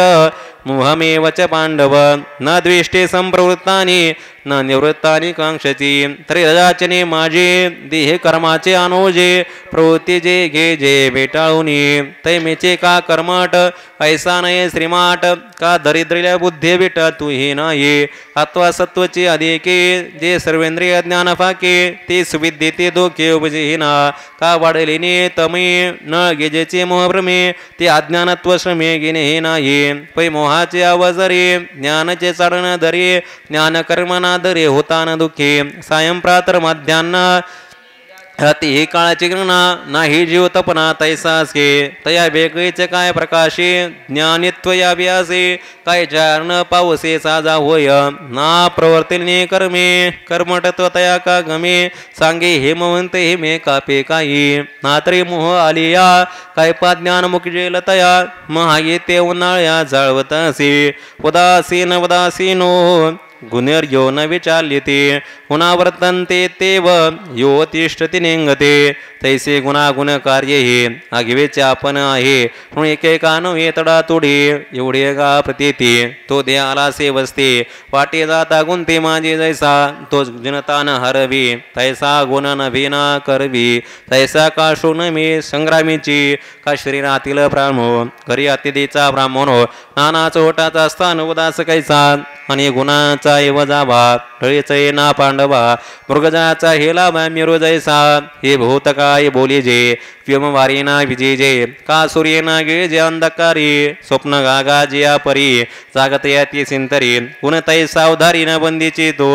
S1: मोहमेव च पांडव न द्वेष्टे संप्रवृत्तानि न निवृत्तानि कांक्षती तरी रजाचने माझे देह कर्माचे अनुजे प्रवृत्ती जे घे जे बेटाळूनी तैमेचे का कर्मट ऐसा नये श्रीमाट का दरिद्र्या बुद्धी बेट तुही नाही अथवा सत्वचे अधिके जे सर्वेंद्रिय ज्ञान फाके ते सुविद्ये ते दोखे उपजेना का वाढलेने तमे न गेजेचे मोहभ्रमे ते अज्ञानत्व श्रमे गेणे हे नाही पै मोहाचे अवजरे ज्ञानचे चढण दरे ज्ञान कर्मना दरे होता न दुःखे सायं प्रातर मध्यान्ह ती ही काळाची गणना नाही जीव तपना तैसासे तया वेगळीचे काय प्रकाशे ज्ञानित्व या व्यासे काय चारण पावसे साजा होय ना प्रवर्तिने कर्मे कर्मटत्व तया का गमे सांगे हेमवंत हेमे कापे काही नातरी मोह आलिया काय पा ज्ञान मुकजेल तया महा येते उन्हाळ्या जाळवत असे उदासीन उदासीनो गुणर्यो न विचाल्यते गुणावर्तन्ते तेव यो तिष्ठति निंगते तैसे गुणागुण कार्य हे आगिवेचे आपण आहे म्हणून एकेकाने तडा तोडी एवढे गा प्रतीती तो दे आला से वसते वाटे जाता गुंते माझे जैसा तो जनतान हरवी तैसा गुण नभीना करवी तैसा का शोन मी संग्रामीची का शरीरातील ब्राह्मो घरी अतिथीचा ब्राह्मणो नाना चोटाचा स्थान उदास कैसा आणि गुणाचा एव जावा ढळीचे ना पांडवा मृगजाचा हेला मिरो जैसा हे भूतकाय बोली जे व्योमवारीना विजेजे का सूर्यना गिळजे अंधकारी स्वप्न गागा जिया परी जागत याती सिंतरी गुण तैसा उधारी न बंदीची तो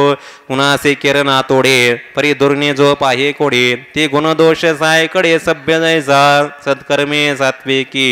S1: गुणासे किरणा तोडे परी दुर्ने जो पाहे कोडे ते गुणदोष सायकडे सभ्य जैसा सत्कर्मे सात्विकी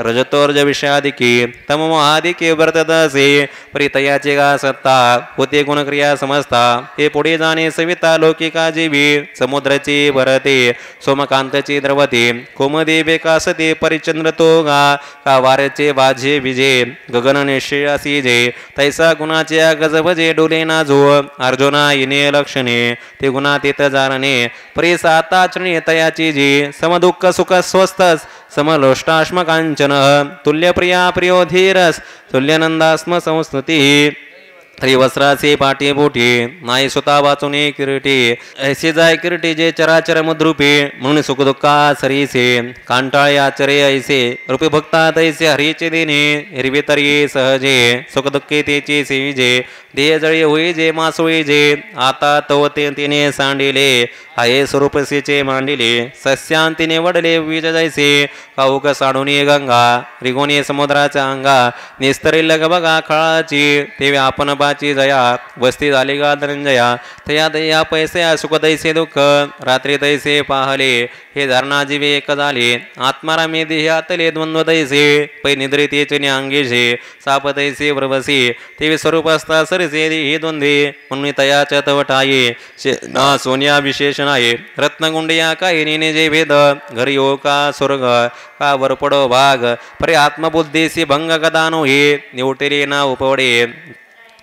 S1: रजतोर्ज विषादिकी तम महादिके वर्तत असे परी तयाचे गा सत्ता होते गुणक्रिया समजता हे पुढे जाणे सविता लौकिका जीवी समुद्राची भरते सोमकांतची द्रवते कोमदे बेकासते परिचंद्र तो गा का वारचे वाजे विजे गगन निश्चयासी जे तैसा गुणाचे गजबजे डोले ना जो अर्जुना इने लक्षणे ते गुणातीत जाणणे परिसाताचणे तयाची जी समदुःख सुख स्वस्थ समलोष्टाश्म कांचन तुल्यप्रिया प्रियो धीरस तुल्यनंदास्म संस्कृती त्रिवस्त्राचे पाठी बोटी नाही सुता वाचुने किरीटी ऐसे जाय किरीटी जे चराचर मद्रूपे म्हणून सुखदुःखा सरीसे कांटाळे आचरे ऐसे रूपे भक्ता तैसे हरीचे देणे हिरवे तरी सहजे सुखदुःखे तेचे सेविजे देह जळी होई जे मासोळी जे आता तव ते तिने सांडिले आहे स्वरूपसेचे मांडिले सस्यांतीने वडले वीज जैसे काऊक साडूनी गंगा रिगोनी समुद्राचा अंगा निस्तरिल बघा खळाची तेवे आपण सुखाची जया वस्ती झाली का धनंजया तया दया पैसे सुख दैसे दुःख रात्री तैसे पाहले हे धरणा जीवे एक झाले आत्मारामे देहातले द्वंद्व दैसे पै निद्रितेचे अंगेशे साप तैसे प्रभसी ते स्वरूप असता सरसे हे द्वंद्वे म्हणून तयाच्या तवटाये ना सोन्या विशेषण आहे रत्नगुंडिया काही नेने जे भेद घरी हो का स्वर्ग का वरपडो भाग परे आत्मबुद्धीसी भंग कदानो हे निवटेले ना उपवडे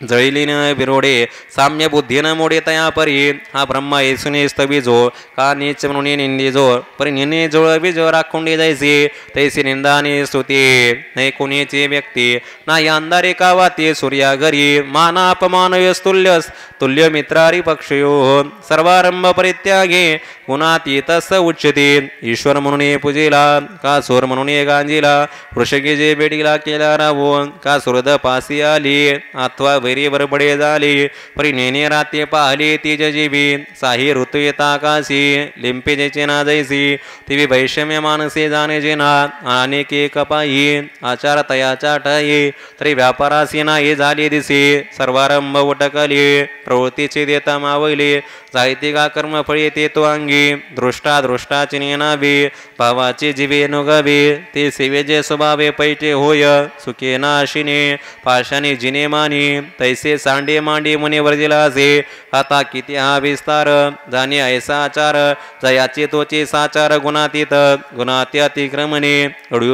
S1: जळिलीन बिरोडे साम्य बुद्धीन मोडे तया परी हा ब्रह्मा येसुने स्तविजो का नीच म्हणून निंदिजो परी निने जोळ बिजो राखुंडी जायचे तैसे निंदाने स्तुती नाही कोणीची व्यक्ती ना या अंधारे का वाते सूर्या घरी माना अपमान तुल्यस तुल्य मित्रारी पक्षयो सर्वारंभ परित्यागे गुणातीतस उच्चते ईश्वर म्हणून पूजेला का सोर म्हणून गांजीला वृषगी जे बेडीला केला रावो का सुरद पासी आली अथवा वैरी बरबडे झाले परी नेने राते पाहली तीज जीवी साही ऋतू येता काशी लिंपे जेचे ना जैसी तिवी वैषम्य मानसे जाणे जेना अनेके कपाई आचार तयाच्या ठाई तरी व्यापारासी नाही झाले दिसे सर्वारंभ उटकले प्रवृत्तीचे देता मावले जायते का कर्मफळी ते तो अंगी दृष्टा दृष्टाची नेनावे भावाचे जीवे नुगावे ते सेवेचे स्वभावे पैटे होय सुखे नाशिने पाशाने जिने मानी तैसे सांडे मांडे मुने वर्जिला असे आता किती हा विस्तार जाणे ऐसा आचार जयाचे तोचे साचार गुणातीत गुणात्यातिक्रमणे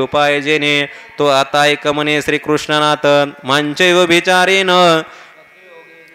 S1: उपाय जेने तो आता एक मने श्रीकृष्णनाथ मांचैव विचारेन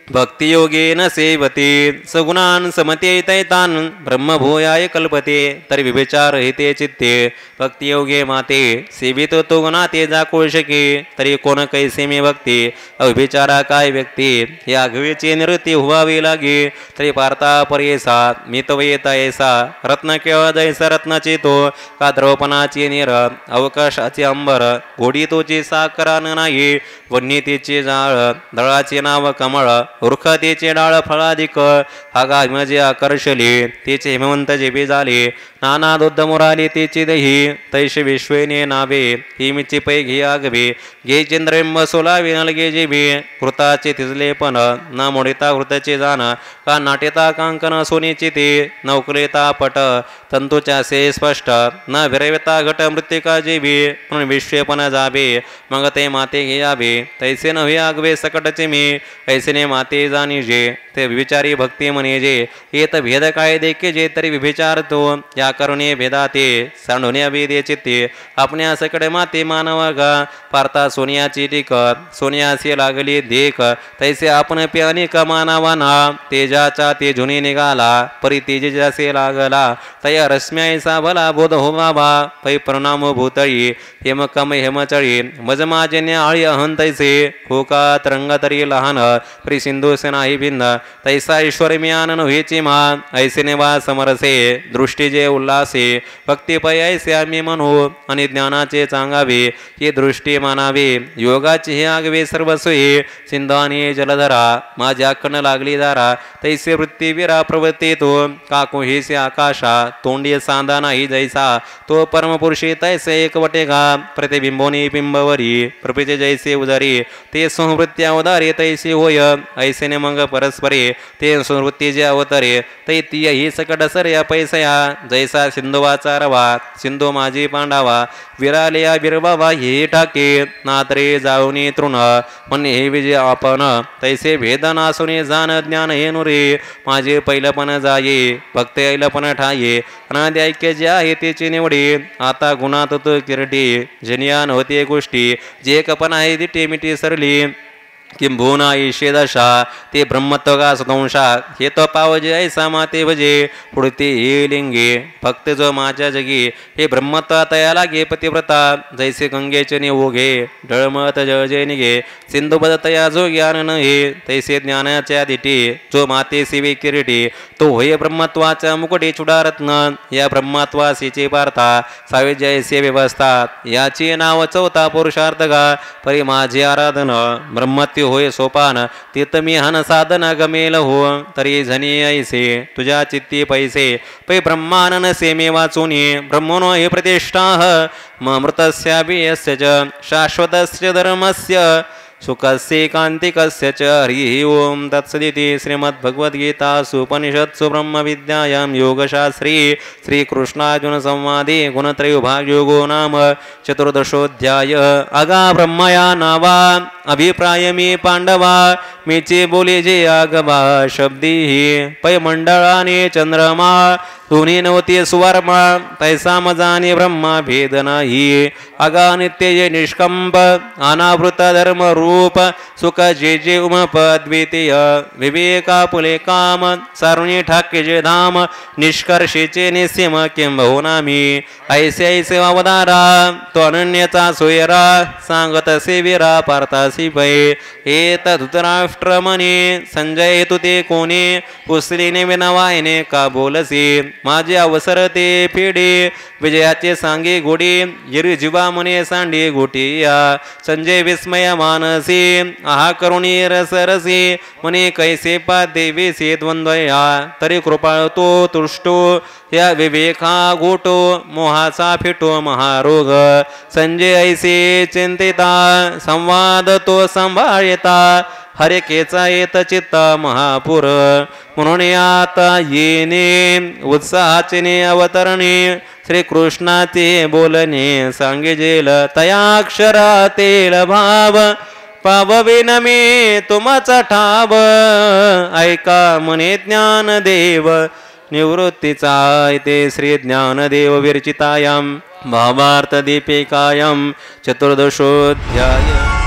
S1: भक्तियोगेन सेवते सगुणान समते तैतान ब्रह्मभूयाय कल्पते तरी विचार हिते चित्ते भक्तियोगे माते सेवित तो गुणाते जाकोळ शके तरी कोण कैसे मे भक्ती अविचारा काय व्यक्ती या आघवेचे निवृत्ती व्हावी लागे तरी पार्था परेसा मितवयेता ऐसा रत्न केवळ जैसा रत्नाचे तो का द्रवपणाचे निर अवकाशाचे अंबर घोडी तोचे साकरान नाही वन्नीतीचे जाळ दळाचे नाव कमळ वृक्षातेचे डाळ फळाधिक हागा म्हणजे आकर्षले तेचे हिमवंत जेबे झाले नाना दुद्ध मुराली तेचे दही तैसे विश्वेने नावे हिमीची पै घे आगवे घे चंद्रेंब सोलावे नलगे जेबे कृताचे तिजले पण न मोडिता कृताचे जाण का नाटेता कांकन सोनेचे ते नौकलेता पट तंतुच्या से स्पष्ट न विरविता घट मृत्तिका जेबे म्हणून विश्वेपण जावे मग ते माते घ्यावे तैसे नव्हे आगवे सकटचे मी ऐसेने माते जाणीजे ते विचारी भक्ती म्हणे जे येत भेद काय देखे जे तरी विचार तो या करुणे भेदाते सांडोण्या वेदे चित्ते आपल्या सकडे माते मानव गा पार्था सोनियाची टीक सोनियासी लागली देख तैसे आपण पे अनेक मानवाना तेजाचा ते जुनी निघाला परी तेजासे लागला तया रश्म्याचा भला बोध होवावा पै प्रणाम भूतळी हेमकम हेमचळी मजमाजन्य आळी अहं तैसे होका तरंग तरी लहान परी सिंधू सेनाही भिन्न तैसा ईश्वर म्यान नव्हेची मा ऐसे नेवा समरसे दृष्टी जे उल्लासे भक्ती पै ऐसे आम्ही म्हणू आणि ज्ञानाचे सांगावे ही दृष्टी मानावे योगाची हे आगवे सर्वस्वी सिंधानी जलधरा माझ्या कण लागली दारा तैसे वृत्ती विरा प्रवृत्ती तो काकू हेसे आकाशा तोंडी सांदा नाही जैसा तो परमपुरुषी तैसे एकवटे गा प्रतिबिंबोनी बिंबवरी प्रपीचे जैसे उदारी ते संवृत्त्या उदारी तैसे होय ऐसेने मग परस्परे ते संवृत्ती जे अवतरे तै ती ही सकट सर्या पैसया जैसा सिंधुवाचा रवा सिंधू माझी पांडावा विरालया बिरबावा हे टाके नात्रे जाऊनी तृण पण हे विजय आपण तैसे भेद नासुने जाण ज्ञान हे नुरे माझे पहिलपण जाये भक्त ऐलपण ठाये अनादि ऐक्य जे आहे तेची निवडे आता गुणात तो किरटी जनियान होते गोष्टी जे कपन आहे ती टेमिटी सरली किंभूना ईशे दशा ते ब्रह्मत्व का सदंशा हे तो पावजे ऐसा माते भजे पुढते हे लिंगे फक्त जो माझ्या जगी हे ब्रह्मत्व तया लागे पतिव्रता जैसे गंगेचे निवोगे ढळमत जळजे निघे सिंधुबद तया जो ज्ञान न हे तैसे ज्ञानाच्या दिटी जो माते शिवे किरीटी तो होय ब्रह्मत्वाचा मुकुटी चुडारत्न या ब्रह्मत्वासीचे पार्था सावे जैसे व्यवस्था याचे नाव चौथा पुरुषार्थ गा परी माझे आराधन ब्रह्मत्व होय सोपान तीत मी हन साधन गमेल हो तरी झनी ऐसे तुझ्या चित्ती पैसे पै ब्रह्मानन सेमे वाचूनी ब्रह्मणो हे प्रतिष्ठा मृतस्यापि यस्य च शाश्वतस्य धर्मस्य सुखस्य कान्तिकस्य च हरिः ओं तत्सदिति श्रीमद्भगवद्गीतासु उपनिषत्सु ब्रह्मविद्यायां योगशास्त्रे श्रीकृष्णार्जुनसंवादे गुणत्रयविभागयोगो नाम चतुर्दशोऽध्यायः। अगा ब्रह्मया नावा अभिप्राय मे पांडवा मेचे बोले जे आगवा शब्दी पै मंडळाने चंद्रमा दोन्ही नवती सुवर्मा तैसा मजाने ब्रह्मा भेद नाही अगा नित्य जे निष्कंप अनावृत धर्म रूप सुख जे जे उमप द्वितीय विवेका पुले काम सारुणी ठाके जे धाम निष्कर्षेचे निस्यम किंब होनामी ऐसे ऐसे अवतारा तो अनन्यचा सोयरा सांगत सेविरा पार्थासी पै एत धृतराष्ट्र म्हणे संजय तुते कोणे पुसलीने विनवायने का बोलसी माझे अवसर ते फेडे विजयाचे सांगे घोडे यरी जीवा म्हणे सांडे घोटिया संजय विस्मय मानसी आहा करुणी रसरसी म्हणे कैसे पा देवेसे द्वंद्वया तरी कृपाळ तो तुष्टो या विवेका घोटो मोहाचा फिटो महारोग संजय ऐसे चिंतिता संवाद तो संभाळता हरिकेचा येत चित्ता महापुर म्हणून आता येणे उत्साहाचे अवतरणे श्रीकृष्णाचे बोलणे सांगेजेल तयाक्षरातेल भाव पावविन मी तुमचा ठाव ऐका म्हणे ज्ञानदेव निवृत्तीचा ते श्री ज्ञानदेव विरचितायां भावार्थ दीपिकायां चतुर्दशोऽध्याय।